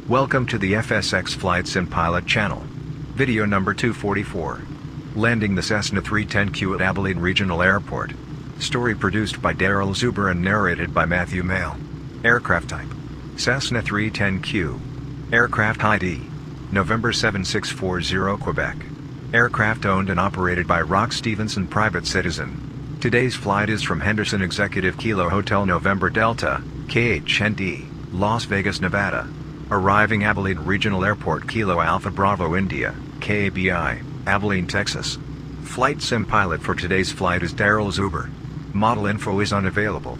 Welcome to the FSX Flight Sim Pilot channel. Video number 244. Landing the Cessna 310Q at Abilene Regional Airport. Story produced by Daryl Zuber and narrated by Matthew Mail. Aircraft type: Cessna 310Q. Aircraft ID: November 7640 Quebec. Aircraft owned and operated by Rock Stevenson, private citizen. Today's flight is from Henderson Executive Kilo Hotel November Delta, KHND, Las Vegas, Nevada. Arriving Abilene Regional Airport Kilo Alpha Bravo India, KABI, Abilene, Texas. Flight sim pilot for today's flight is Daryl Zuber. Model info is unavailable.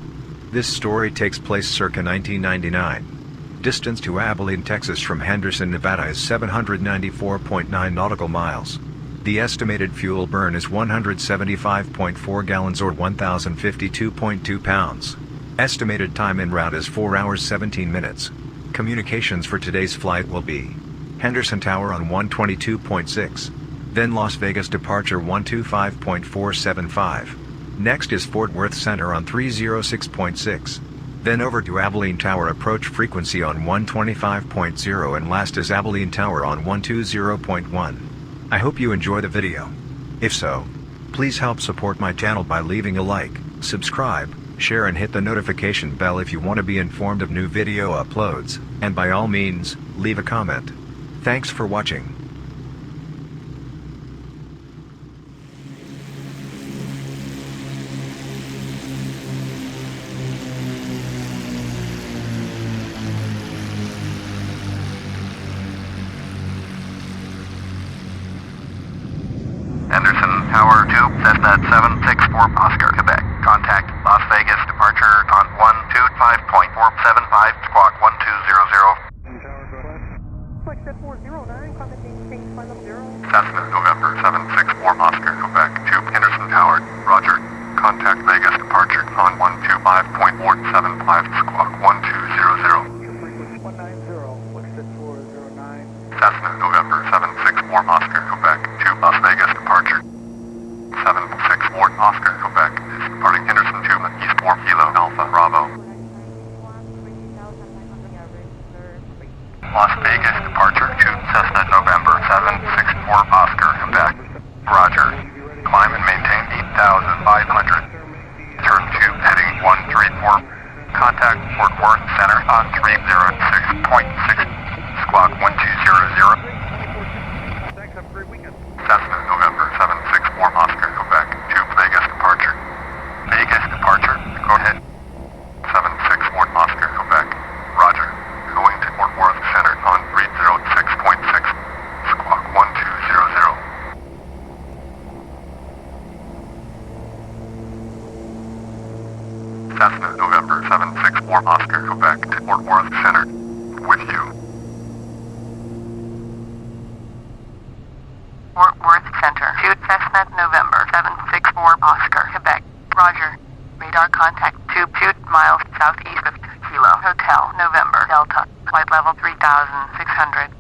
This story takes place circa 1999. Distance to Abilene, Texas from Henderson, Nevada is 794.9 nautical miles. The estimated fuel burn is 175.4 gallons or 1,052.2 pounds. Estimated time en route is 4 hours 17 minutes. Communications for today's flight will be Henderson Tower on 122.6. Then Las Vegas departure 125.475. Next is Fort Worth Center on 306.6. Then over to Abilene Tower approach frequency on 125.0, and last is Abilene Tower on 120.1. I hope you enjoy the video. If so, please help support my channel by leaving a like, subscribe, share and hit the notification bell if you want to be informed of new video uploads, and by all means, leave a comment. Thanks for watching. Henderson Tower 2, Cessna 764 Oscar, Quebec. Contact Las Vegas departure on 125.475, squawk 1200. Flight 409, contact exchange flight level 0. Cessna November 764 Oscar, Quebec to Henderson Tower, roger. Contact Vegas departure on 125.475, squawk 1200. Frequency 190, Western 409. Cessna November 764 Oscar, Quebec to Las Vegas departure. 764 Oscar, Quebec is departing Henderson to East 4 Kilo Alpha Bravo. Las Vegas departure to Cessna November 764 Oscar, Quebec. Roger. Climb and maintain 8,500. Turn to heading 134. Contact Fort Worth Center on 306.6. Squawk 1200. Thanks, have a great weekend. Cessna November 764 Oscar, Quebec to Vegas departure. Vegas departure, go ahead. 764 Oscar, Quebec. Roger. Going to Fort Worth Center on 306.6. Squawk 1200. Cessna November 764 Oscar, Quebec to Fort Worth Center. With you. Fort Worth Center to Cessna November 764 Oscar, Quebec. Roger. Radar contact 2 miles southeast of Kilo Hotel November Delta. Flight level 3,600.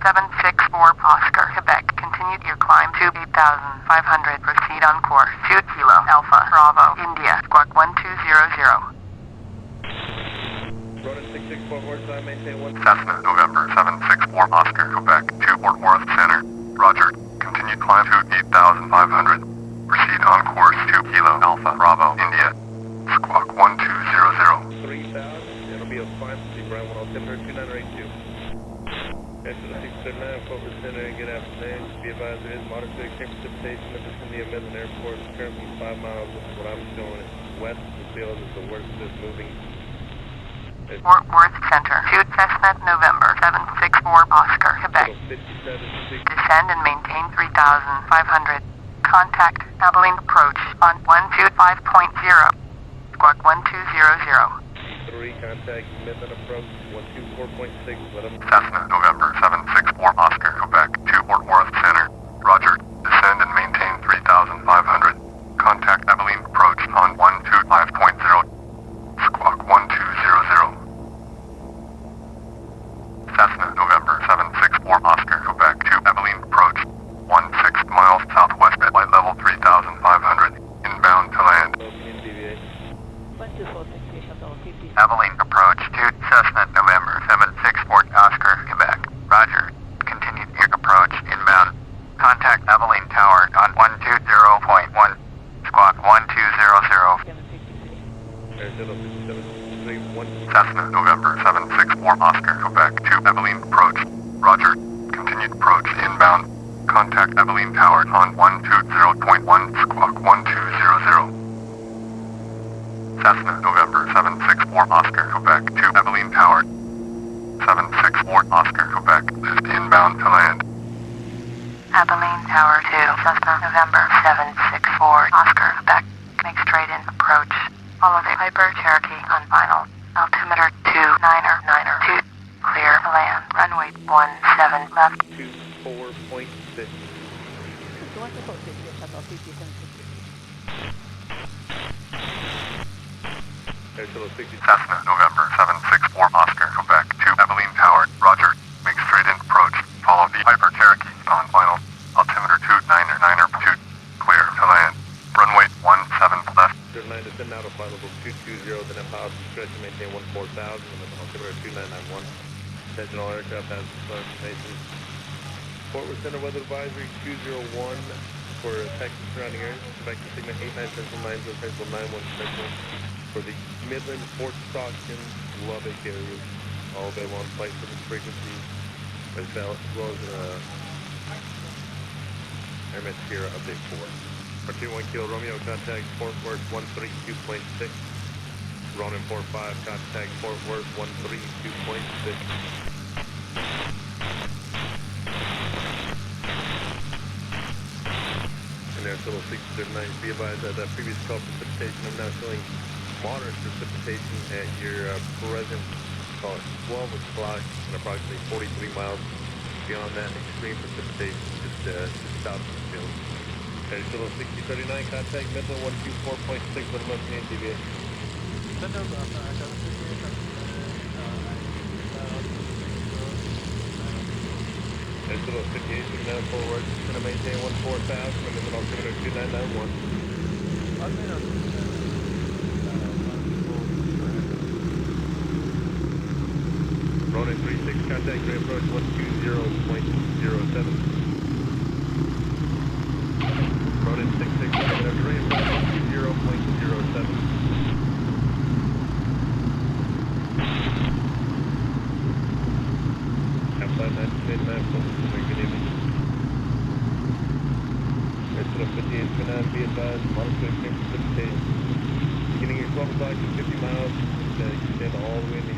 764 Oscar, Quebec. Continue your climb to 8,500. Proceed on course to Kilo Alpha Bravo India. Squawk 1200. Cessna November 764 Oscar, Quebec to Fort Worth Center. Roger. Continue climb to 8,500. Proceed on course to Kilo Alpha Bravo India. Squawk 1200. 3,000. It'll be a 5 ground 107 2982. Enter the 679 Fort Worth Center and get afternoon. Be advised there is moderate to extreme precipitation in the vicinity of Midland Airport. It's currently 5 miles. What I'm showing is west. The field is the worst is moving. Fort Worth Center to Cessna November 764 Oscar, Quebec. Descend and maintain 3,500. Contact Abilene approach on 125.0. Squawk 1200. 3, contact Midland approach 124.6. Let them. Cessna November 764 Oscar, Quebec to Fort Worth Center. Roger. Descend and maintain 3,500. Contact Abilene approach on 125.0. Squawk 1200. Cessna November 764 Oscar, Quebec to Abilene approach 16 miles southwest at flight level 3,500. Inbound to land. Abilene approach to Cessna November 764 Oscar Cessna, November 764 Oscar, Quebec to Abilene approach. Roger. Continued approach inbound. Contact Abilene Tower on 120.1 squawk 1200. Cessna, November 764 Oscar, Quebec to Abilene Tower. 764 Oscar, Quebec is inbound to land. Abilene Tower 2, Cessna, November 764 Oscar, Quebec. Make straight in approach. Follow the Piper Cherokee on final. Altimeter 2 clear to land. Runway 17 left. 24.6. Cessna, November 764 Oscar, Quebec to Abilene Tower. Roger. Make straight in approach. Follow the Piper Cherokee on final. Altimeter 2 clear to land. Runway 17 left. 09 descend now to flight level 220, then up out, stretch and maintain 14,000, and then altimeter 2991. Attention all aircraft has some information. Fort Worth Center Weather Advisory 201 for Texas surrounding areas. Quebec to Sigma 89 Central 90 Central 91 Central for the Midland, Fort Stockton, Lubbock areas. All available on flight service frequency as well as Airmet Sierra update 4. For 21 Kilo Romeo, contact Fort Worth 132.6. Ronin 45, contact Fort Worth 132.6. And there's little 639. Be advised that previous call precipitation, I'm now showing moderate precipitation at your present, call it 12 o'clock and approximately 43 miles. Beyond that, extreme precipitation just south of the field. There's little 6039, contact Midland 124.6 with a month deviation. There's little 58, now forward, it's going to maintain 14,000 and then altimeter 2991. Ronin 36, contact Gray Approach 120.07. Ronin 66, contact Gray Approach 120.07. Flight 929, good evening. It's 5829, be advised, moderate to extreme precipitation. Beginning at 12 o'clock, 50 miles, extend all the way in the